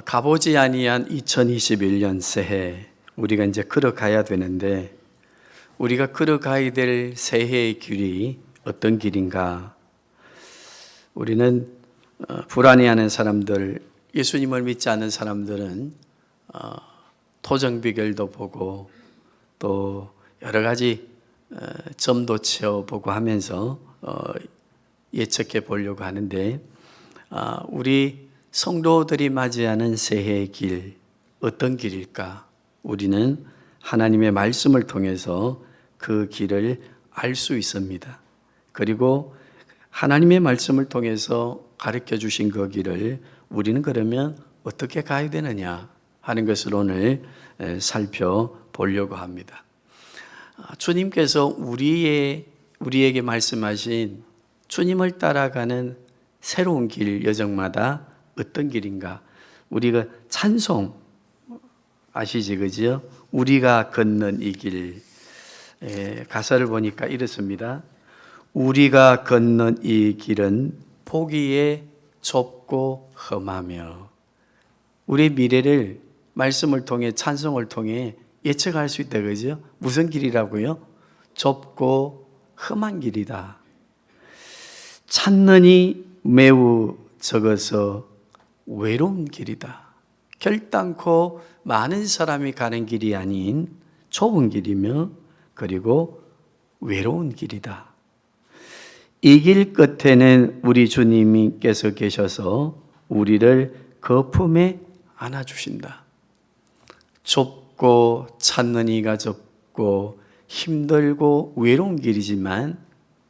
가보지 아니한 2021년 새해 우리가 이제 걸어가야 되는데, 우리가 걸어가야 될 새해의 길이 어떤 길인가? 우리는 불안해하는 사람들, 예수님을 믿지 않는 사람들은 토정비결도 보고 또 여러 가지 점도 채워보고 하면서 예측해 보려고 하는데, 우리 성도들이 맞이하는 새해의 길, 어떤 길일까? 우리는 하나님의 말씀을 통해서 그 길을 알 수 있습니다. 그리고 하나님의 말씀을 통해서 가르쳐 주신 그 길을 우리는 그러면 어떻게 가야 되느냐 하는 것을 오늘 살펴보려고 합니다. 주님께서 우리에게 말씀하신 주님을 따라가는 새로운 길 여정마다 어떤 길인가? 우리가 찬송 아시지, 그죠? 우리가 걷는 이 길, 가사를 보니까 이렇습니다. 우리가 걷는 이 길은 보기에 좁고 험하며, 우리의 미래를 말씀을 통해, 찬송을 통해 예측할 수 있다, 그죠? 무슨 길이라고요? 좁고 험한 길이다. 찾는이 매우 적어서 외로운 길이다. 결단코 많은 사람이 가는 길이 아닌 좁은 길이며, 그리고 외로운 길이다. 이 길 끝에는 우리 주님께서 계셔서 우리를 그 품에 안아주신다. 좁고 찾는 이가 좁고 힘들고 외로운 길이지만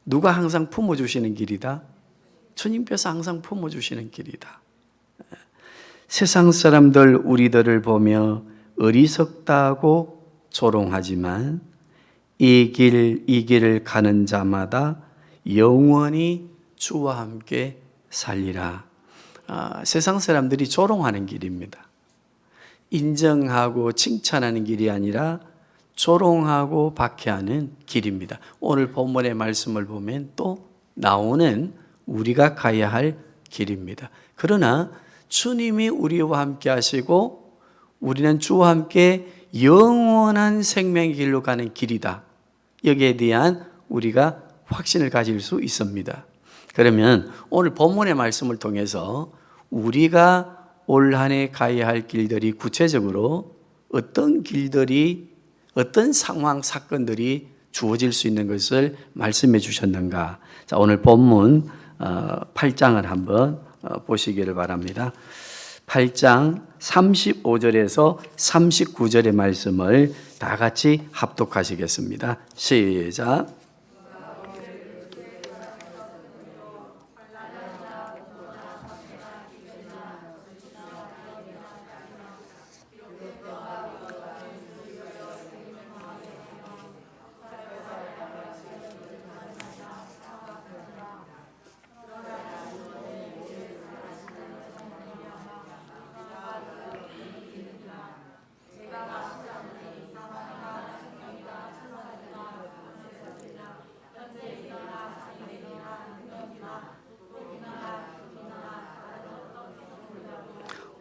누가 항상 품어주시는 길이다? 주님께서 항상 품어주시는 길이다. 세상 사람들 우리들을 보며 어리석다고 조롱하지만 이 길을 가는 자마다 영원히 주와 함께 살리라. 세상 사람들이 조롱하는 길입니다. 인정하고 칭찬하는 길이 아니라 조롱하고 박해하는 길입니다. 오늘 본문의 말씀을 보면 또 나오는 우리가 가야 할 길입니다. 그러나 주님이 우리와 함께 하시고 우리는 주와 함께 영원한 생명의 길로 가는 길이다. 여기에 대한 우리가 확신을 가질 수 있습니다. 그러면 오늘 본문의 말씀을 통해서 우리가 올 한 해 가야 할 길들이 구체적으로 어떤 길들이, 어떤 상황, 사건들이 주어질 수 있는 것을 말씀해 주셨는가? 자, 오늘 본문 8장을 한번 보시기를 바랍니다. 8장 35절에서 39절의 말씀을 다 같이 합독하시겠습니다. 시작.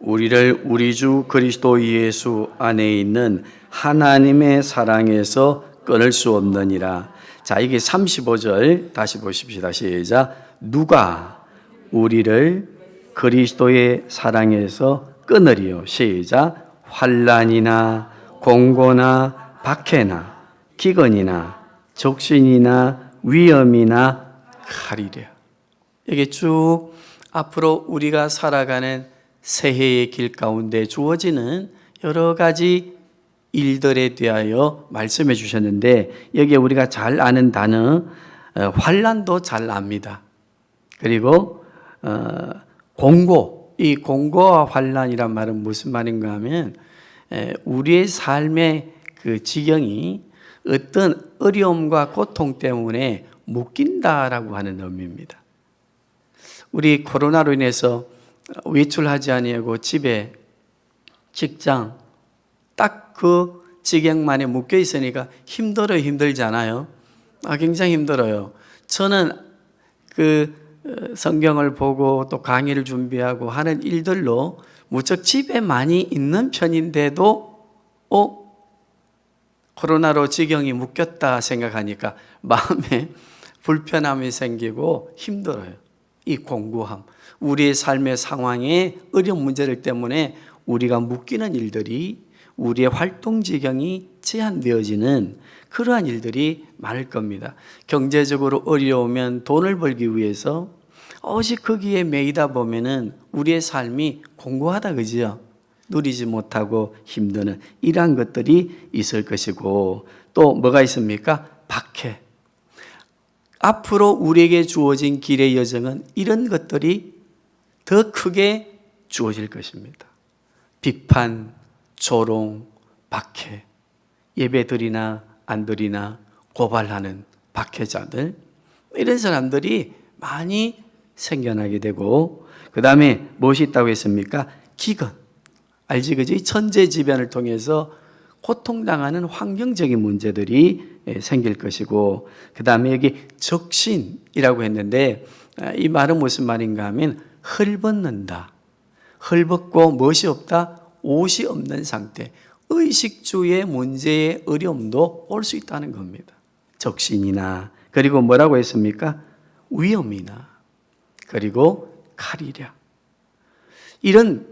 우리를 우리 주 그리스도 예수 안에 있는 하나님의 사랑에서 끊을 수 없느니라. 자, 이게 35절 다시 보십시다. 시작. 누가 우리를 그리스도의 사랑에서 끊으리요? 시작. 환난이나 공고나 박해나 기근이나 적신이나 위험이나 칼이랴. 이게 쭉 앞으로 우리가 살아가는 새해의 길 가운데 주어지는 여러 가지 일들에 대하여 말씀해 주셨는데, 여기에 우리가 잘 아는 단어 환난도 잘 압니다. 그리고 공고, 이 공고와 환난이란 말은 무슨 말인가 하면 우리의 삶의 그 지경이 어떤 어려움과 고통 때문에 묶인다라고 하는 의미입니다. 우리 코로나로 인해서 외출하지 아니하고 집에, 직장 딱 그 지경만에 묶여 있으니까 힘들잖아요. 굉장히 힘들어요. 저는 그 성경을 보고 또 강의를 준비하고 하는 일들로 무척 집에 많이 있는 편인데도 코로나로 지경이 묶였다 생각하니까 마음에 불편함이 생기고 힘들어요. 이 공고함, 우리의 삶의 상황에 어려운 문제들 때문에 우리가 묶이는 일들이, 우리의 활동 지경이 제한되어지는 그러한 일들이 많을 겁니다. 경제적으로 어려우면 돈을 벌기 위해서 오직 거기에 매이다 보면은 우리의 삶이 공고하다, 그죠? 누리지 못하고 힘드는 이러한 것들이 있을 것이고, 또 뭐가 있습니까? 박해. 앞으로 우리에게 주어진 길의 여정은 이런 것들이 더 크게 주어질 것입니다. 비판, 조롱, 박해, 예배 드리나 안 드리나 고발하는 박해자들, 이런 사람들이 많이 생겨나게 되고, 그 다음에 무엇이 있다고 했습니까? 기근. 알지, 그지? 천재지변을 통해서 고통당하는 환경적인 문제들이 생길 것이고, 그 다음에 여기 적신이라고 했는데, 이 말은 무슨 말인가 하면 헐벗는다. 헐벗고 무엇이 없다? 옷이 없는 상태. 의식주의 문제의 어려움도 올 수 있다는 겁니다. 적신이나, 그리고 뭐라고 했습니까? 위험이나, 그리고 칼이랴. 이런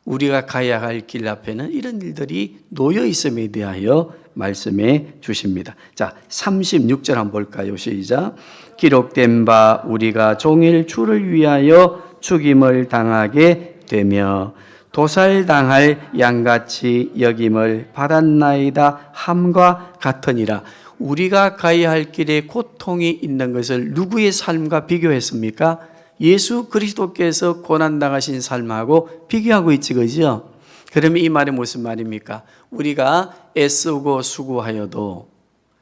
우리가 가야 할 길 앞에는 이런 일들이 놓여 있음에 대하여 말씀해 주십니다. 자, 36절 한번 볼까요? 시작. 기록된 바 우리가 종일 주를 위하여 죽임을 당하게 되며 도살당할 양같이 여김을 받았나이다 함과 같으니라. 우리가 가야 할 길에 고통이 있는 것을 누구의 삶과 비교했습니까? 예수 그리스도께서 고난당하신 삶하고 비교하고 있지, 그죠? 그러면 이 말이 무슨 말입니까? 우리가 애쓰고 수고하여도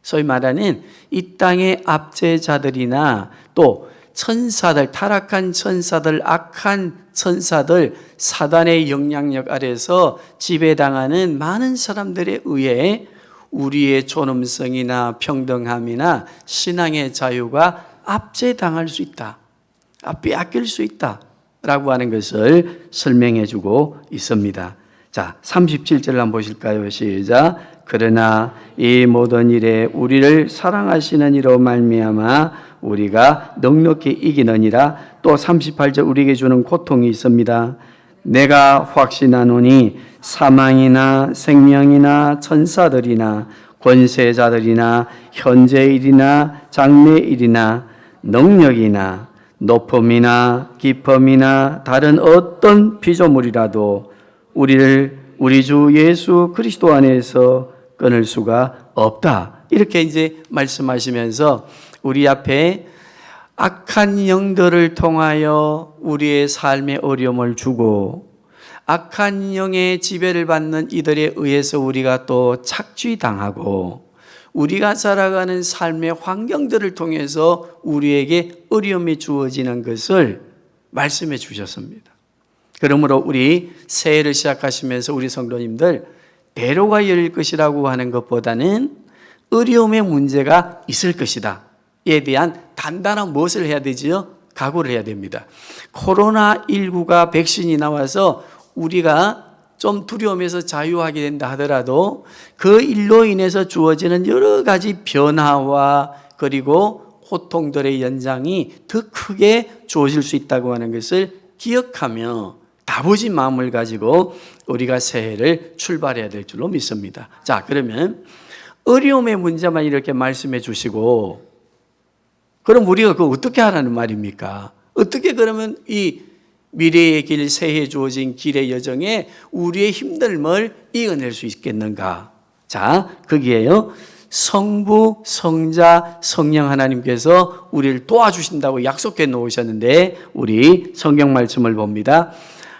소위 말하는 이 땅의 압제자들이나 또 천사들, 타락한 천사들, 악한 천사들, 사단의 영향력 아래서 지배당하는 많은 사람들에 의해 우리의 존엄성이나 평등함이나 신앙의 자유가 압제당할 수 있다, 빼앗길 수 있다라고 하는 것을 설명해 주고 있습니다. 자, 37절 한번 보실까요? 시작. 그러나 이 모든 일에 우리를 사랑하시는 이로 말미암아 우리가 넉넉히 이기느니라. 또 38절 우리에게 주는 고통이 있습니다. 내가 확신하노니 사망이나 생명이나 천사들이나 권세자들이나 현재일이나 장래일이나 능력이나 높음이나 깊음이나 다른 어떤 피조물이라도 우리를 우리 주 예수 그리스도 안에서 끊을 수가 없다. 이렇게 이제 말씀하시면서 우리 앞에 악한 영들을 통하여 우리의 삶의 어려움을 주고 악한 영의 지배를 받는 이들에 의해서 우리가 또 착취당하고 우리가 살아가는 삶의 환경들을 통해서 우리에게 어려움이 주어지는 것을 말씀해 주셨습니다. 그러므로 우리 새해를 시작하시면서 우리 성도님들 대로가 열릴 것이라고 하는 것보다는 어려움의 문제가 있을 것이다 에 대한 단단한 무엇을 해야 되지요? 각오를 해야 됩니다. 코로나19가 백신이 나와서 우리가 좀 두려움에서 자유하게 된다 하더라도 그 일로 인해서 주어지는 여러 가지 변화와 그리고 고통들의 연장이 더 크게 주어질 수 있다고 하는 것을 기억하며 다부진 마음을 가지고 우리가 새해를 출발해야 될 줄로 믿습니다. 자, 그러면 어려움의 문제만 이렇게 말씀해 주시고 그럼 우리가 그거 어떻게 하라는 말입니까? 어떻게 그러면 이 미래의 길, 새해 주어진 길의 여정에 우리의 힘듦을 이겨낼 수 있겠는가? 자, 거기에요. 성부, 성자, 성령 하나님께서 우리를 도와주신다고 약속해 놓으셨는데 우리 성경 말씀을 봅니다.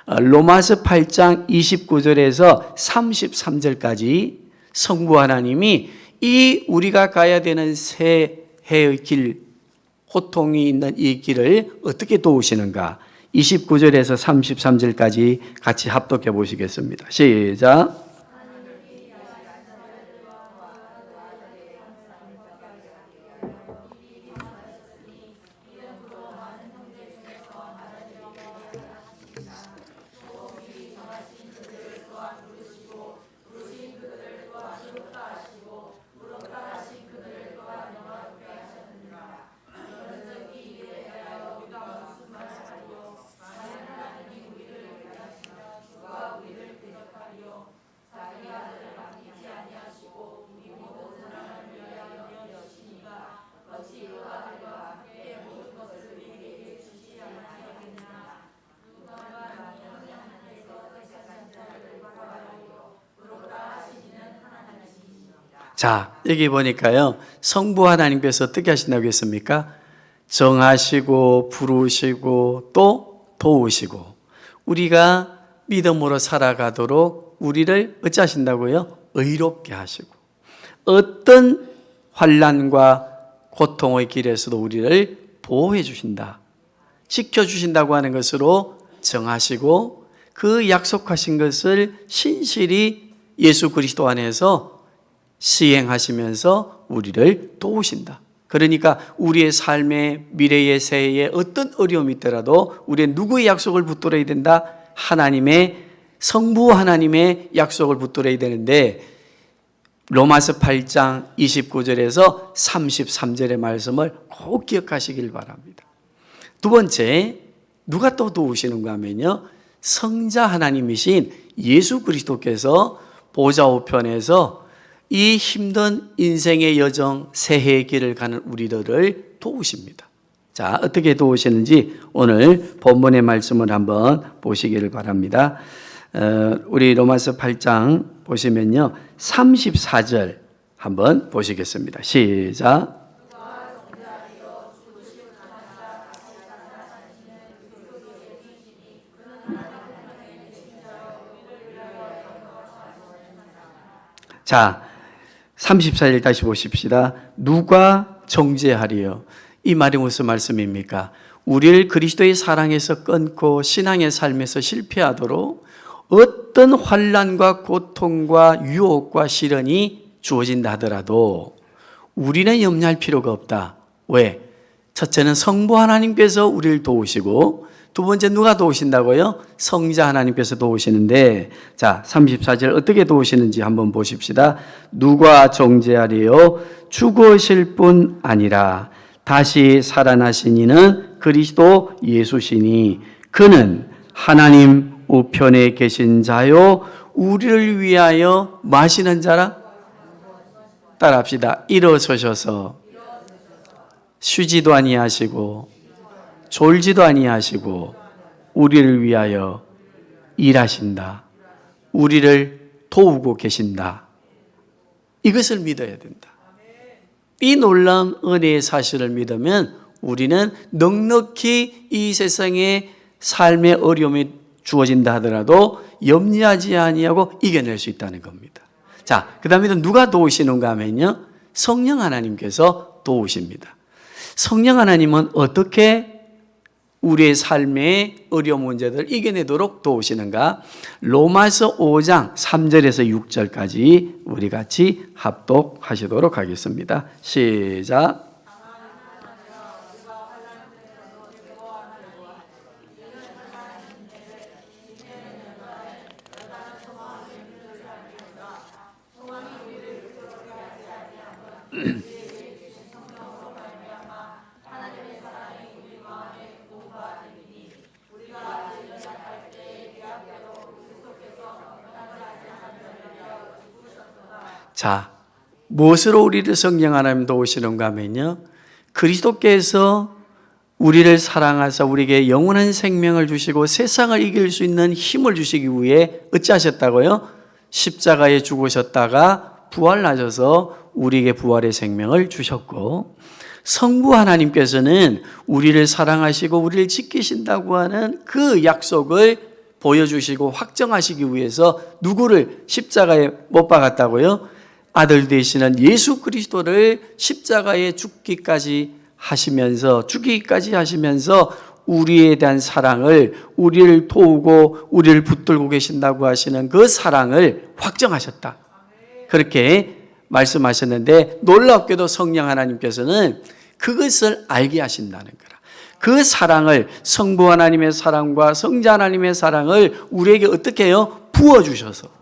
로마서 8장 29절에서 33절까지 성부 하나님이 이 우리가 가야 되는 새해의 길, 고통이 있는 이 길을 어떻게 도우시는가? 29절에서 33절까지 같이 합독해 보시겠습니다. 시작. 자, 여기 보니까요, 성부 하나님께서 어떻게 하신다고 했습니까? 정하시고 부르시고 또 도우시고 우리가 믿음으로 살아가도록 우리를 어찌하신다고요? 의롭게 하시고 어떤 환난과 고통의 길에서도 우리를 보호해 주신다, 지켜주신다고 하는 것으로 정하시고 그 약속하신 것을 신실히 예수 그리스도 안에서 시행하시면서 우리를 도우신다. 그러니까 우리의 삶의 미래의 새해에 어떤 어려움이 있더라도 우리는 누구의 약속을 붙들어야 된다? 하나님의, 성부 하나님의 약속을 붙들어야 되는데 로마서 8장 29절에서 33절의 말씀을 꼭 기억하시길 바랍니다. 두 번째, 누가 또 도우시는가 하면요, 성자 하나님이신 예수 그리스도께서 보좌 우편에서 이 힘든 인생의 여정, 새해의 길을 가는 우리들을 도우십니다. 자, 어떻게 도우시는지 오늘 본문의 말씀을 한번 보시기를 바랍니다. 우리 로마서 8장 보시면요, 34절 한번 보시겠습니다. 시작. 자, 34절 다시 보십시다. 누가 정죄하리요? 이 말이 무슨 말씀입니까? 우리를 그리스도의 사랑에서 끊고 신앙의 삶에서 실패하도록 어떤 환난과 고통과 유혹과 시련이 주어진다 하더라도 우리는 염려할 필요가 없다. 왜? 첫째는 성부 하나님께서 우리를 도우시고 두 번째 누가 도우신다고요? 성자 하나님께서 도우시는데, 자, 34절 어떻게 도우시는지 한번 보십시다. 누가 정죄하리요? 죽으실 뿐 아니라 다시 살아나신 이는 그리스도 예수시니 그는 하나님 우편에 계신 자요 우리를 위하여 마시는 자라. 따라합시다. 일어서셔서 쉬지도 아니하시고 졸지도 아니하시고 우리를 위하여 일하신다. 우리를 도우고 계신다. 이것을 믿어야 된다. 이 놀라운 은혜의 사실을 믿으면 우리는 넉넉히 이 세상의 삶의 어려움이 주어진다 하더라도 염려하지 아니하고 이겨낼 수 있다는 겁니다. 자, 그 다음에 누가 도우시는가 하면요, 성령 하나님께서 도우십니다. 성령 하나님은 어떻게 우리의 삶의 어려운 문제들을 이겨내도록 도우시는가? 로마서 5장 3절에서 6절까지 우리 같이 합독하시도록 하겠습니다. 시작. 자, 무엇으로 우리를 성령 하나님 도우시는가 하면요, 그리스도께서 우리를 사랑하사 우리에게 영원한 생명을 주시고 세상을 이길 수 있는 힘을 주시기 위해 어찌하셨다고요? 십자가에 죽으셨다가 부활하셔서 우리에게 부활의 생명을 주셨고, 성부 하나님께서는 우리를 사랑하시고 우리를 지키신다고 하는 그 약속을 보여주시고 확정하시기 위해서 누구를 십자가에 못 박았다고요? 아들 되시는 예수 그리스도를 십자가에 죽기까지 하시면서 우리에 대한 사랑을, 우리를 도우고 우리를 붙들고 계신다고 하시는 그 사랑을 확정하셨다. 그렇게 말씀하셨는데, 놀랍게도 성령 하나님께서는 그것을 알게 하신다는 거라. 그 사랑을, 성부 하나님의 사랑과 성자 하나님의 사랑을 우리에게 어떻게 해요? 부어주셔서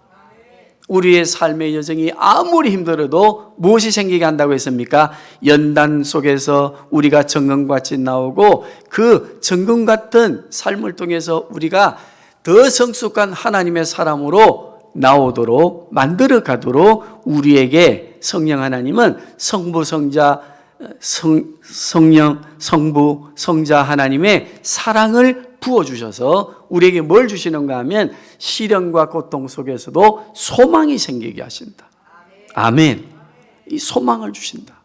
우리의 삶의 여정이 아무리 힘들어도 무엇이 생기게 한다고 했습니까? 연단 속에서 우리가 정금같이 나오고 그 정금 같은 삶을 통해서 우리가 더 성숙한 하나님의 사람으로 나오도록 만들어 가도록 우리에게 성령 하나님은 성부, 성자, 성령, 성부, 성자 하나님의 사랑을 부어주셔서 우리에게 뭘 주시는가 하면 시련과 고통 속에서도 소망이 생기게 하신다. 아멘. 이 소망을 주신다.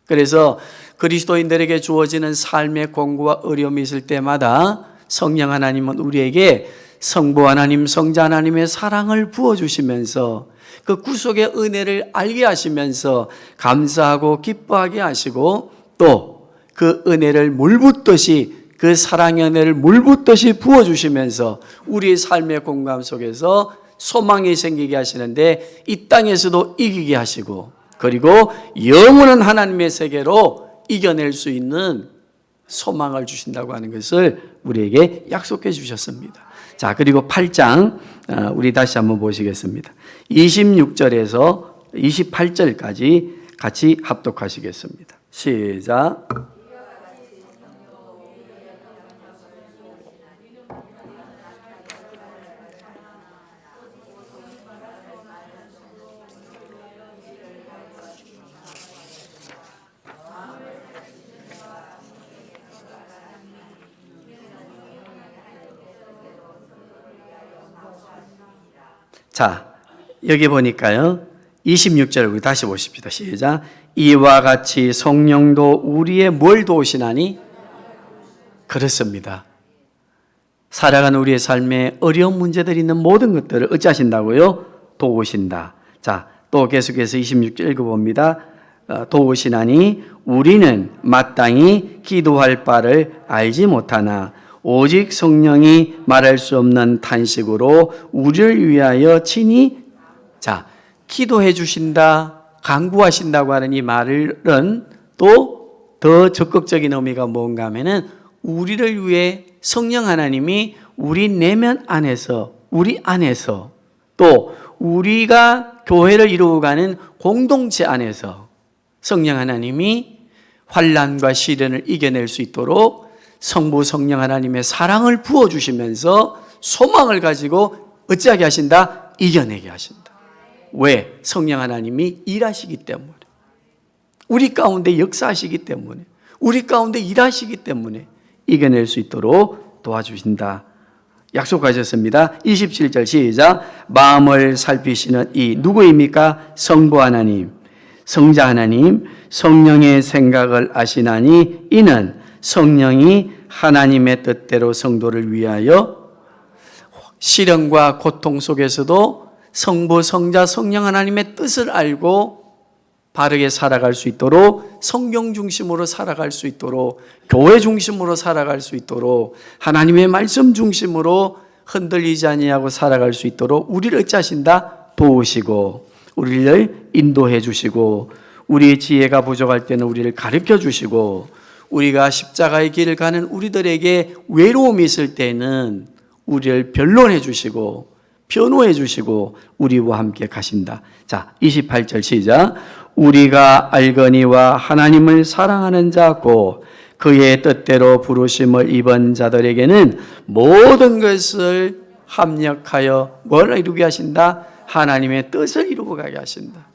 그래서 그리스도인들에게 주어지는 삶의 공고와 어려움이 있을 때마다 성령 하나님은 우리에게 성부 하나님, 성자 하나님의 사랑을 부어주시면서 그 구속의 은혜를 알게 하시면서 감사하고 기뻐하게 하시고 또 그 은혜를 물붓듯이 그 사랑의 은혜를 물붓듯이 부어주시면서 우리의 삶의 공감 속에서 소망이 생기게 하시는데 이 땅에서도 이기게 하시고 그리고 영원한 하나님의 세계로 이겨낼 수 있는 소망을 주신다고 하는 것을 우리에게 약속해 주셨습니다. 자, 그리고 8장 우리 다시 한번 보시겠습니다. 26절에서 28절까지 같이 합독하시겠습니다. 시작. 자, 여기 보니까요. 26절 우리 다시 보십시다. 시작. 이와 같이 성령도 우리의 뭘 도우시나니? 그렇습니다. 살아가는 우리의 삶에 어려운 문제들이 있는 모든 것들을 어찌하신다고요? 도우신다. 자, 또 계속해서 26절 읽어봅니다. 도우시나니 우리는 마땅히 기도할 바를 알지 못하나 오직 성령이 말할 수 없는 탄식으로 우리를 위하여 친히 자, 기도해 주신다, 간구하신다고 하는 이 말은 또 더 적극적인 의미가 뭔가 하면은 우리를 위해 성령 하나님이 우리 내면 안에서 우리 안에서 또 우리가 교회를 이루어가는 공동체 안에서 성령 하나님이 환난과 시련을 이겨낼 수 있도록 성부 성령 하나님의 사랑을 부어주시면서 소망을 가지고 어찌하게 하신다? 이겨내게 하신다. 왜? 성령 하나님이 일하시기 때문에 우리 가운데 역사하시기 때문에 우리 가운데 일하시기 때문에 이겨낼 수 있도록 도와주신다. 약속하셨습니다. 27절 시작. 마음을 살피시는 이 누구입니까? 성부 하나님, 성자 하나님, 성령의 생각을 아시나니 이는 성령이 하나님의 뜻대로 성도를 위하여 시련과 고통 속에서도 성부, 성자, 성령 하나님의 뜻을 알고 바르게 살아갈 수 있도록 성경 중심으로 살아갈 수 있도록 교회 중심으로 살아갈 수 있도록 하나님의 말씀 중심으로 흔들리지 아니하고 살아갈 수 있도록 우리를 어찌하신다? 도우시고 우리를 인도해 주시고 우리의 지혜가 부족할 때는 우리를 가르쳐 주시고 우리가 십자가의 길을 가는 우리들에게 외로움이 있을 때는 우리를 변론해 주시고 변호해 주시고 우리와 함께 가신다. 자, 28절 시작. 우리가 알거니와 하나님을 사랑하는 자고 그의 뜻대로 부르심을 입은 자들에게는 모든 것을 합력하여 뭘 이루게 하신다? 하나님의 뜻을 이루고 가게 하신다.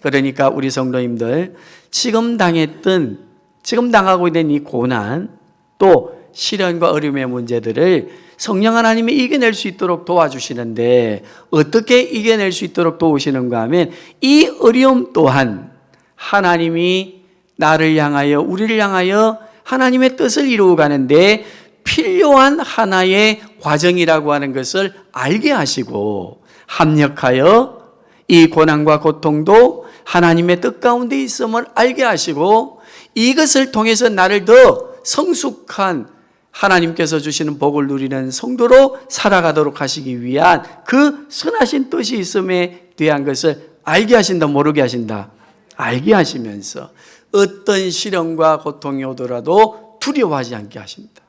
그러니까 우리 성도님들 지금 당하고 있는 이 고난 또 시련과 어려움의 문제들을 성령 하나님이 이겨낼 수 있도록 도와주시는데 어떻게 이겨낼 수 있도록 도우시는가 하면 이 어려움 또한 하나님이 나를 향하여 우리를 향하여 하나님의 뜻을 이루어 가는데 필요한 하나의 과정이라고 하는 것을 알게 하시고 합력하여 이 고난과 고통도 하나님의 뜻 가운데 있음을 알게 하시고 이것을 통해서 나를 더 성숙한 하나님께서 주시는 복을 누리는 성도로 살아가도록 하시기 위한 그 선하신 뜻이 있음에 대한 것을 알게 하신다, 모르게 하신다? 알게 하시면서 어떤 시련과 고통이 오더라도 두려워하지 않게 하신다.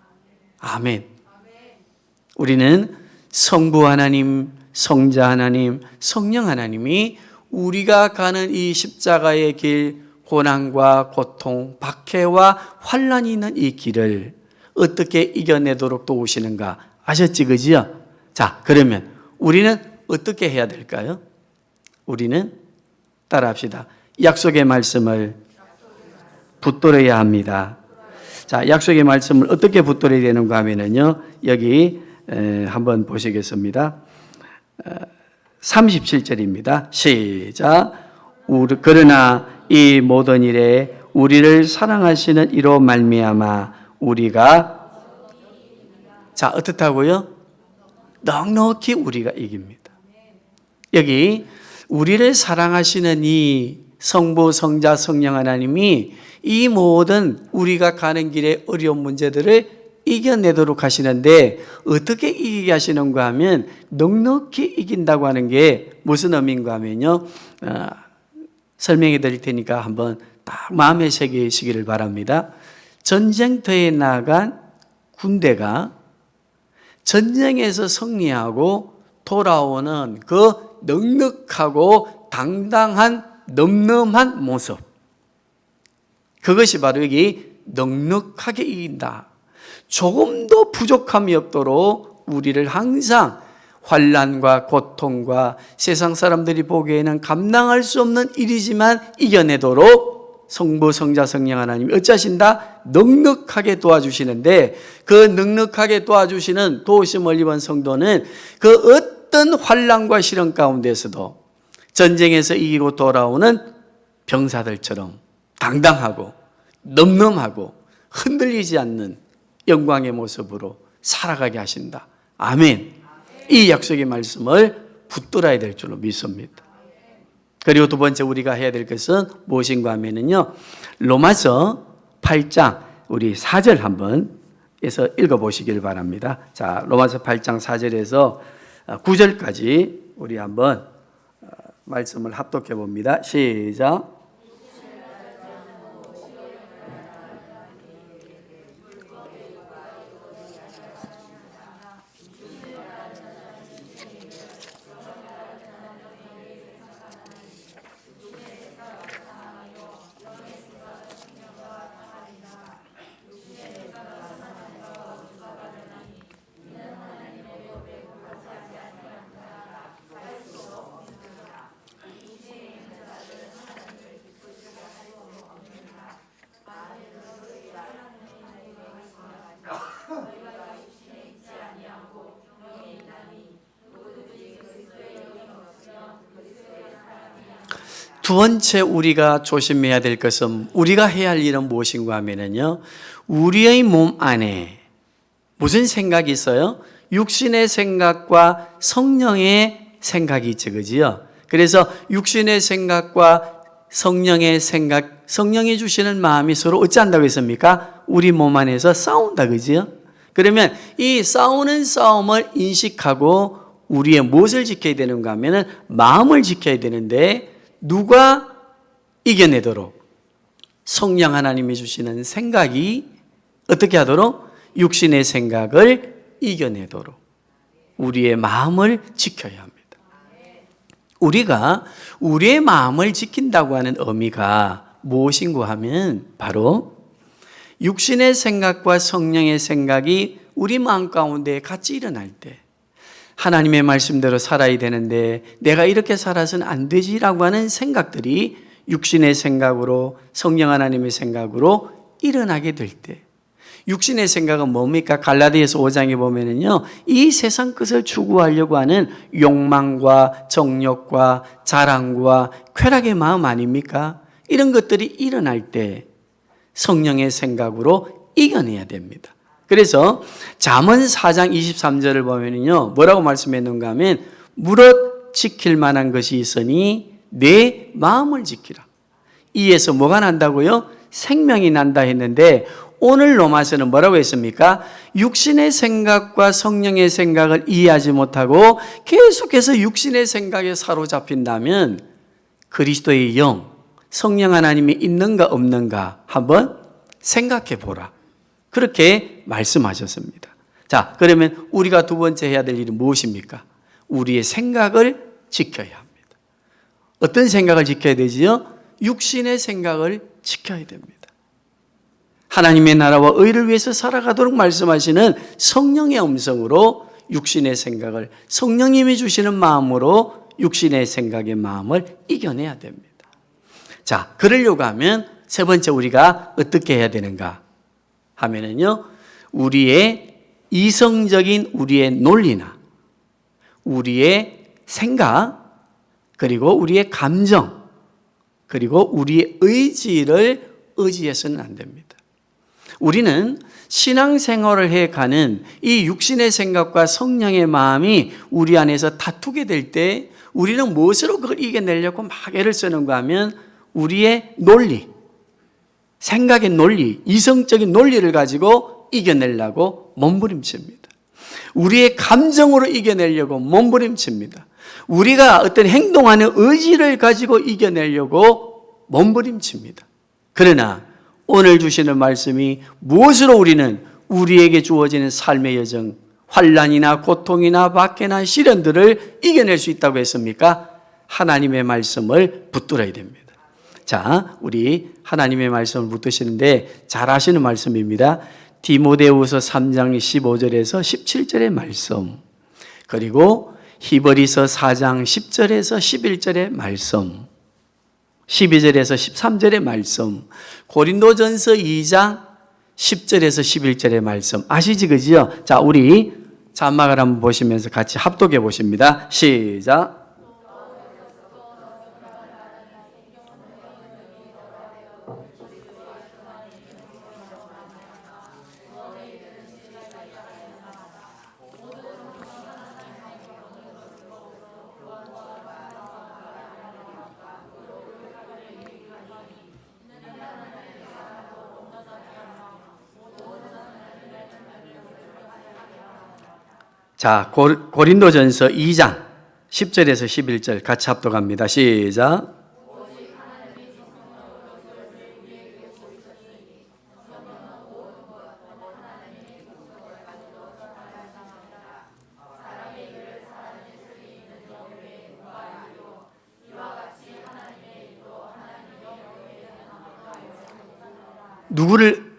아멘. 우리는 성부 하나님, 성자 하나님, 성령 하나님이 우리가 가는 이 십자가의 길, 고난과 고통, 박해와 환난이 있는 이 길을 어떻게 이겨내도록 도우시는가 아셨지, 그지요? 자, 그러면 우리는 어떻게 해야 될까요? 우리는 따라합시다. 약속의 말씀을 붙들어야 합니다. 자, 약속의 말씀을 어떻게 붙들어야 되는가 하면은요, 여기 한번 보시겠습니다. 37절입니다. 시작. 그러나 이 모든 일에 우리를 사랑하시는 이로 말미암아 우리가 어떻다고요? 넉넉히 우리가 이깁니다. 여기 우리를 사랑하시는 이 성부, 성자, 성령 하나님이 이 모든 우리가 가는 길의 어려운 문제들을 이겨내도록 하시는데 어떻게 이기게 하시는가 하면 넉넉히 이긴다고 하는 게 무슨 의미인가 하면요. 설명해 드릴 테니까 한번 딱 마음에 새기시기를 바랍니다. 전쟁터에 나간 군대가 전쟁에서 승리하고 돌아오는 그 넉넉하고 당당한 늠름한 모습, 그것이 바로 여기 넉넉하게 이긴다. 조금도 부족함이 없도록 우리를 항상 환난과 고통과 세상 사람들이 보기에는 감당할 수 없는 일이지만 이겨내도록 성부, 성자, 성령 하나님이 어찌하신다? 넉넉하게 도와주시는데 그 넉넉하게 도와주시는 도우심을 입은 성도는 그 어떤 환난과 시련 가운데서도 전쟁에서 이기고 돌아오는 병사들처럼 당당하고 늠름하고 흔들리지 않는 영광의 모습으로 살아가게 하신다. 아멘. 이 약속의 말씀을 붙들어야 될 줄로 믿습니다. 그리고 두 번째 우리가 해야 될 것은 무엇인가 하면은요, 로마서 8장 우리 4절 한번 해서 읽어보시길 바랍니다. 자, 로마서 8장 4절에서 9절까지 우리 한번 말씀을 합독해 봅니다. 시작. 두 번째 우리가 조심해야 될 것은, 우리가 해야 할 일은 무엇인가 하면요, 우리의 몸 안에 무슨 생각이 있어요? 육신의 생각과 성령의 생각이 있죠, 그지요? 그래서 육신의 생각과 성령의 생각, 성령이 주시는 마음이 서로 어찌한다고 했습니까? 우리 몸 안에서 싸운다, 그지요? 그러면 이 싸우는 싸움을 인식하고 우리의 무엇을 지켜야 되는가 하면은 마음을 지켜야 되는데, 누가 이겨내도록? 성령 하나님이 주시는 생각이 어떻게 하도록? 육신의 생각을 이겨내도록 우리의 마음을 지켜야 합니다. 우리가 우리의 마음을 지킨다고 하는 의미가 무엇인가 하면 바로 육신의 생각과 성령의 생각이 우리 마음 가운데 같이 일어날 때, 하나님의 말씀대로 살아야 되는데 내가 이렇게 살아서는 안 되지라고 하는 생각들이 육신의 생각으로 성령 하나님의 생각으로 일어나게 될 때, 육신의 생각은 뭡니까? 갈라디아서 5장에 보면은요, 이 세상 것을 추구하려고 하는 욕망과 정욕과 자랑과 쾌락의 마음 아닙니까? 이런 것들이 일어날 때 성령의 생각으로 이겨내야 됩니다. 그래서 잠언 4장 23절을 보면은요, 뭐라고 말씀했는가 하면, 무릇 지킬 만한 것이 있으니 내 마음을 지키라. 이에서 뭐가 난다고요? 생명이 난다 했는데, 오늘 로마서는 뭐라고 했습니까? 육신의 생각과 성령의 생각을 이해하지 못하고 계속해서 육신의 생각에 사로잡힌다면 그리스도의 영, 성령 하나님이 있는가 없는가 한번 생각해 보라. 그렇게 말씀하셨습니다. 자, 그러면 우리가 두 번째 해야 될 일은 무엇입니까? 우리의 생각을 지켜야 합니다. 어떤 생각을 지켜야 되지요? 육신의 생각을 지켜야 됩니다. 하나님의 나라와 의를 위해서 살아가도록 말씀하시는 성령의 음성으로 육신의 생각을, 성령님이 주시는 마음으로 육신의 생각의 마음을 이겨내야 됩니다. 자, 그러려고 하면 세 번째 우리가 어떻게 해야 되는가 하면은요, 우리의 이성적인 우리의 논리나 우리의 생각, 그리고 우리의 감정, 그리고 우리의 의지를 의지해서는 안 됩니다. 우리는 신앙생활을 해가는 이 육신의 생각과 성령의 마음이 우리 안에서 다투게 될 때 우리는 무엇으로 그걸 이겨내려고 막 애를 쓰는가 하면 우리의 논리, 생각의 논리, 이성적인 논리를 가지고 이겨내려고 몸부림칩니다. 우리의 감정으로 이겨내려고 몸부림칩니다. 우리가 어떤 행동하는 의지를 가지고 이겨내려고 몸부림칩니다. 그러나 오늘 주시는 말씀이 무엇으로 우리는 우리에게 주어지는 삶의 여정, 환난이나 고통이나 박해나 시련들을 이겨낼 수 있다고 했습니까? 하나님의 말씀을 붙들어야 됩니다. 자, 우리 하나님의 말씀을 붙드시는데 잘 아시는 말씀입니다. 디모데후서 3장 15절에서 17절의 말씀, 그리고 히브리서 4장 10절에서 11절의 말씀, 12절에서 13절의 말씀, 고린도전서 2장 10절에서 11절의 말씀 아시지 그지요? 자, 우리 자막을 한번 보시면서 같이 합독해 보십니다. 시작. 자, 고린도전서 2장 10절에서 11절 같이 합독합니다. 시작. 누구를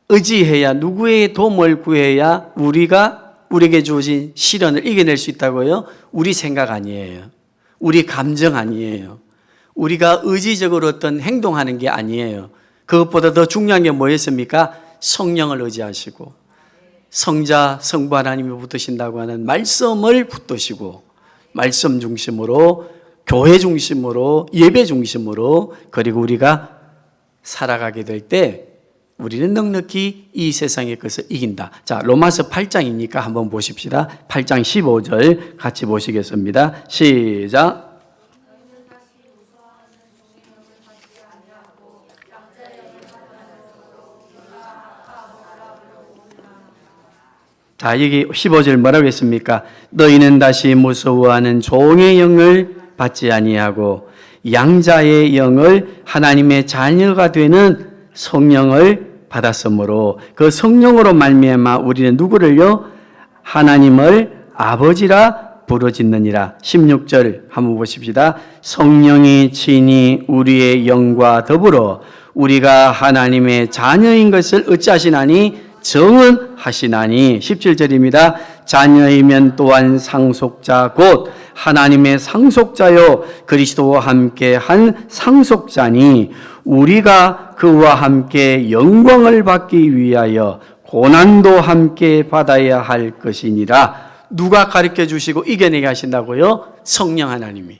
의지해야, 누구의 도움을 구해야 우리에게 주어진 시련을 이겨낼 수 있다고요? 우리 생각 아니에요. 우리 감정 아니에요. 우리가 의지적으로 어떤 행동하는 게 아니에요. 그것보다 더 중요한 게 뭐였습니까? 성령을 의지하시고 성자, 성부 하나님이 붙으신다고 하는 말씀을 붙드시고 말씀 중심으로, 교회 중심으로, 예배 중심으로, 그리고 우리가 살아가게 될 때 우리는 넉넉히 이 세상의 것을 이긴다. 자, 로마서 8장이니까 한번 보십시다. 8장 15절 같이 보시겠습니다. 시작. 자, 여기 15절 뭐라고 했습니까? 너희는 다시 무서워하는 종의 영을 받지 아니하고 양자의 영을 하나님의 자녀가 되는 성령을 받았으므로 그 성령으로 말미암아 우리는 누구를요? 하나님을 아버지라 부르짖느니라. 16절 한번 보십시다. 성령이 친히 우리의 영과 더불어 우리가 하나님의 자녀인 것을 어찌하시나니 정언하시나니. 17절입니다. 자녀이면 또한 상속자 곧 하나님의 상속자요 그리스도와 함께 한 상속자니 우리가 그와 함께 영광을 받기 위하여 고난도 함께 받아야 할 것이니라. 누가 가르쳐 주시고 이겨내게 하신다고요? 성령 하나님이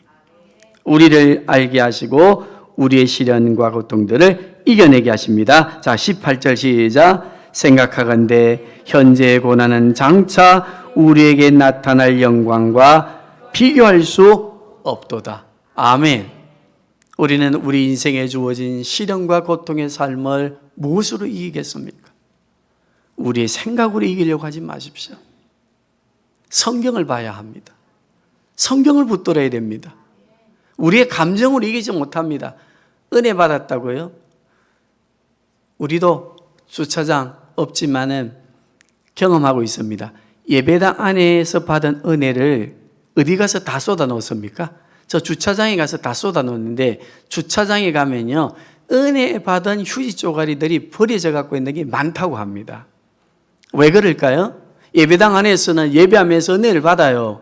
우리를 알게 하시고 우리의 시련과 고통들을 이겨내게 하십니다. 자, 18절 시작. 생각하건대 현재의 고난은 장차 우리에게 나타날 영광과 비교할 수 없도다. 아멘. 우리는 우리 인생에 주어진 시련과 고통의 삶을 무엇으로 이기겠습니까? 우리의 생각으로 이기려고 하지 마십시오. 성경을 봐야 합니다. 성경을 붙들어야 됩니다. 우리의 감정으로 이기지 못합니다. 은혜 받았다고요? 우리도 주차장 없지만은 경험하고 있습니다. 예배당 안에서 받은 은혜를 어디 가서 다 쏟아 놓습니까? 저 주차장에 가서 다 쏟아 놓는데 주차장에 가면요 은혜 받은 휴지 쪼가리들이 버려져 갖고 있는 게 많다고 합니다. 왜 그럴까요? 예배당 안에서는 예배하면서 은혜를 받아요.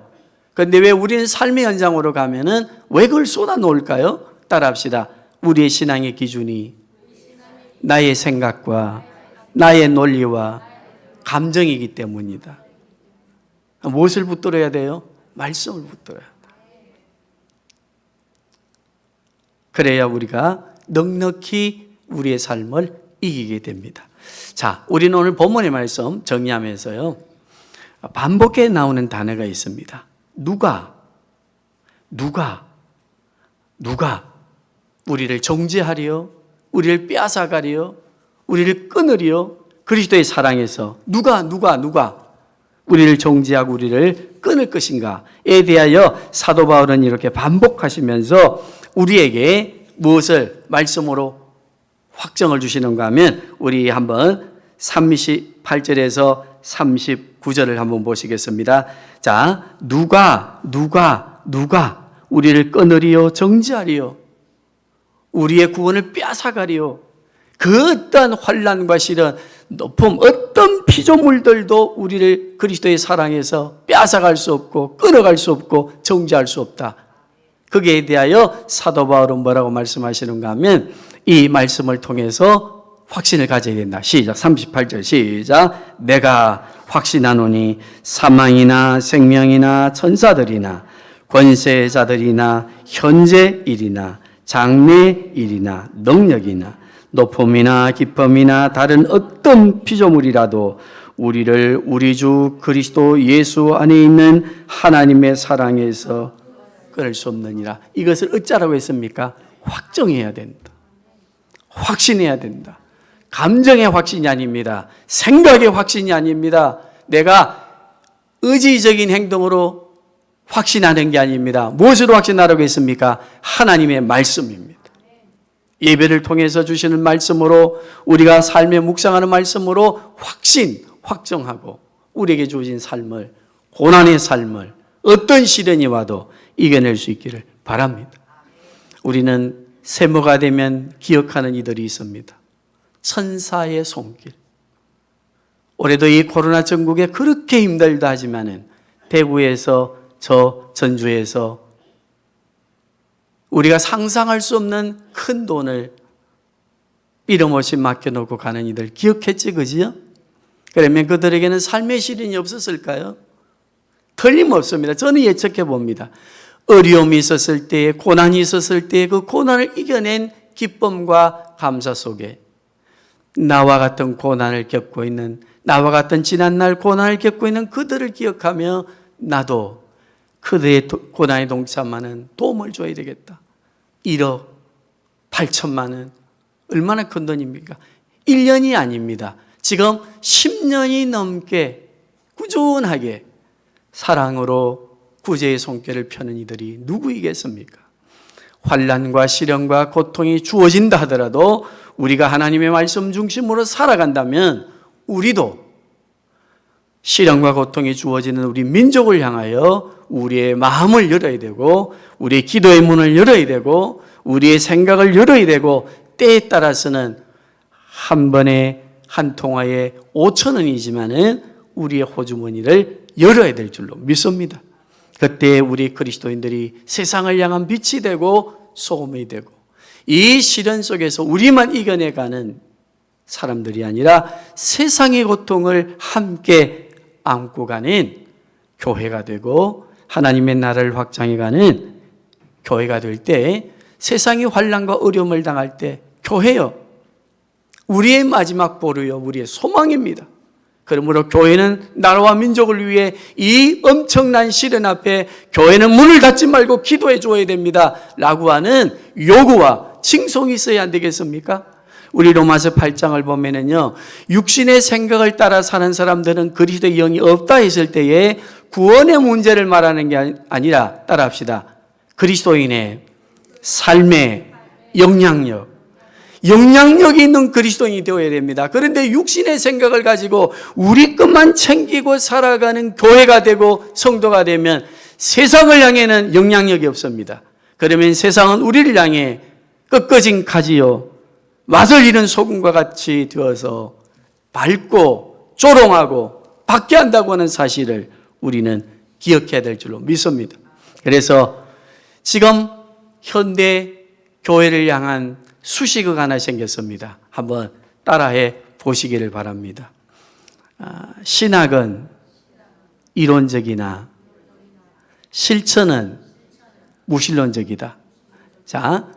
그런데 왜 우리는 삶의 현장으로 가면은 왜 그걸 쏟아 놓을까요? 따라합시다. 우리의 신앙의 기준이 나의 생각과 나의 논리와 감정이기 때문이다. 무엇을 붙들어야 돼요? 말씀을 붙들어야 돼. 그래야 우리가 넉넉히 우리의 삶을 이기게 됩니다. 자, 우리는 오늘 본문의 말씀 정리하면서요, 반복해 나오는 단어가 있습니다. 누가 우리를 정죄하리요, 우리를 빼앗아가리요, 우리를 끊으리요, 그리스도의 사랑에서 누가 우리를 정죄하고 우리를 끊을 것인가에 대하여 사도 바울은 이렇게 반복하시면서 우리에게 무엇을 말씀으로 확정을 주시는가 하면, 우리 한번 38절에서 39절을 한번 보시겠습니다. 자, 누가 우리를 끊으리요, 정죄하리요, 우리의 구원을 빼앗아가리요. 그 어떠한 환난과 시련, 높음, 어떤 피조물들도 우리를 그리스도의 사랑에서 빼앗아갈 수 없고 끊어갈 수 없고 정죄할 수 없다. 거기에 대하여 사도 바울은 뭐라고 말씀하시는가 하면, 이 말씀을 통해서 확신을 가져야 된다. 시작. 38절 시작. 내가 확신하노니 사망이나 생명이나 천사들이나 권세자들이나 현재 일이나 장래 일이나 능력이나 높음이나 깊음이나 다른 어떤 피조물이라도 우리를 우리 주 그리스도 예수 안에 있는 하나님의 사랑에서 끊을 수 없느니라. 이것을 어쩌라고 했습니까? 확정해야 된다. 확신해야 된다. 감정의 확신이 아닙니다. 생각의 확신이 아닙니다. 내가 의지적인 행동으로 확신하는 게 아닙니다. 무엇으로 확신하라고 했습니까? 하나님의 말씀입니다. 예배를 통해서 주시는 말씀으로, 우리가 삶에 묵상하는 말씀으로 확정하고 우리에게 주어진 삶을, 고난의 삶을, 어떤 시련이 와도 이겨낼 수 있기를 바랍니다. 우리는 세모가 되면 기억하는 이들이 있습니다. 천사의 손길. 올해도 이 코로나 전국에 그렇게 힘들다 하지만은 대구에서 저 전주에서 우리가 상상할 수 없는 큰 돈을 이름없이 맡겨놓고 가는 이들 기억했지, 그지요? 그러면 그들에게는 삶의 시련이 없었을까요? 틀림없습니다. 저는 예측해 봅니다. 어려움이 있었을 때, 고난이 있었을 때 그 고난을 이겨낸 기쁨과 감사 속에 나와 같은 고난을 겪고 있는, 나와 같은 지난날 고난을 겪고 있는 그들을 기억하며 나도 그들의 고난에 동참하는 도움을 줘야 되겠다. 1억 8천만 원, 얼마나 큰 돈입니까? 1년이 아닙니다. 지금 10년이 넘게 꾸준하게 사랑으로 구제의 손길을 펴는 이들이 누구이겠습니까? 환난과 시련과 고통이 주어진다 하더라도 우리가 하나님의 말씀 중심으로 살아간다면 우리도 시련과 고통이 주어지는 우리 민족을 향하여 우리의 마음을 열어야 되고, 우리의 기도의 문을 열어야 되고, 우리의 생각을 열어야 되고, 때에 따라서는 한 번에 한 통화에 5천 원이지만은 우리의 호주머니를 열어야 될 줄로 믿습니다. 그때 우리 그리스도인들이 세상을 향한 빛이 되고 소금이 되고, 이 시련 속에서 우리만 이겨내가는 사람들이 아니라 세상의 고통을 함께 안고 가는 교회가 되고 하나님의 나라를 확장해가는 교회가 될 때, 세상이 환난과 어려움을 당할 때 교회요, 우리의 마지막 보루요, 우리의 소망입니다. 그러므로 교회는 나라와 민족을 위해 이 엄청난 시련 앞에 교회는 문을 닫지 말고 기도해 줘야 됩니다 라고 하는 요구와 칭송이 있어야 안 되겠습니까? 우리 로마서 8장을 보면은요, 육신의 생각을 따라 사는 사람들은 그리스도의 영이 없다 했을 때에 구원의 문제를 말하는 게 아니라, 따라합시다, 그리스도인의 삶의 영향력이 있는 그리스도인이 되어야 됩니다. 그런데 육신의 생각을 가지고 우리 것만 챙기고 살아가는 교회가 되고 성도가 되면 세상을 향해는 영향력이 없습니다. 그러면 세상은 우리를 향해 꺾어진 가지요, 맛을 잃은 소금과 같이 되어서 밝고 조롱하고 박해한다고 하는 사실을 우리는 기억해야 될 줄로 믿습니다. 그래서 지금 현대 교회를 향한 수식어가 하나 생겼습니다. 한번 따라해 보시기를 바랍니다. 신학은 이론적이나 실천은 무신론적이다. 자,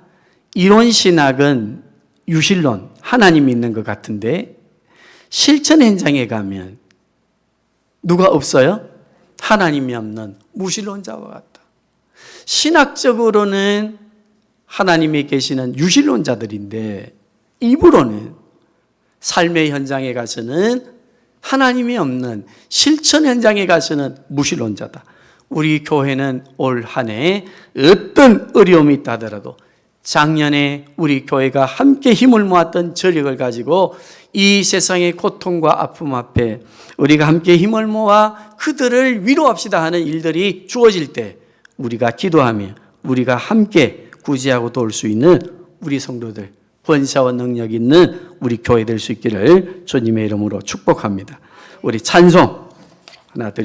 이론 신학은 유실론, 하나님이 있는 것 같은데 실천 현장에 가면 누가 없어요? 하나님이 없는 무신론자와 같다. 신학적으로는 하나님이 계시는 유실론자들인데 입으로는 삶의 현장에 가서는 하나님이 없는 실천 현장에 가서는 무신론자다. 우리 교회는 올 한 해 어떤 어려움이 있다 하더라도 작년에 우리 교회가 함께 힘을 모았던 저력을 가지고 이 세상의 고통과 아픔 앞에 우리가 함께 힘을 모아 그들을 위로합시다 하는 일들이 주어질 때 우리가 기도하며 우리가 함께 구제하고 도울 수 있는 우리 성도들, 권세와 능력 있는 우리 교회 될 수 있기를 주님의 이름으로 축복합니다. 우리 찬송 하나 드리겠습니다.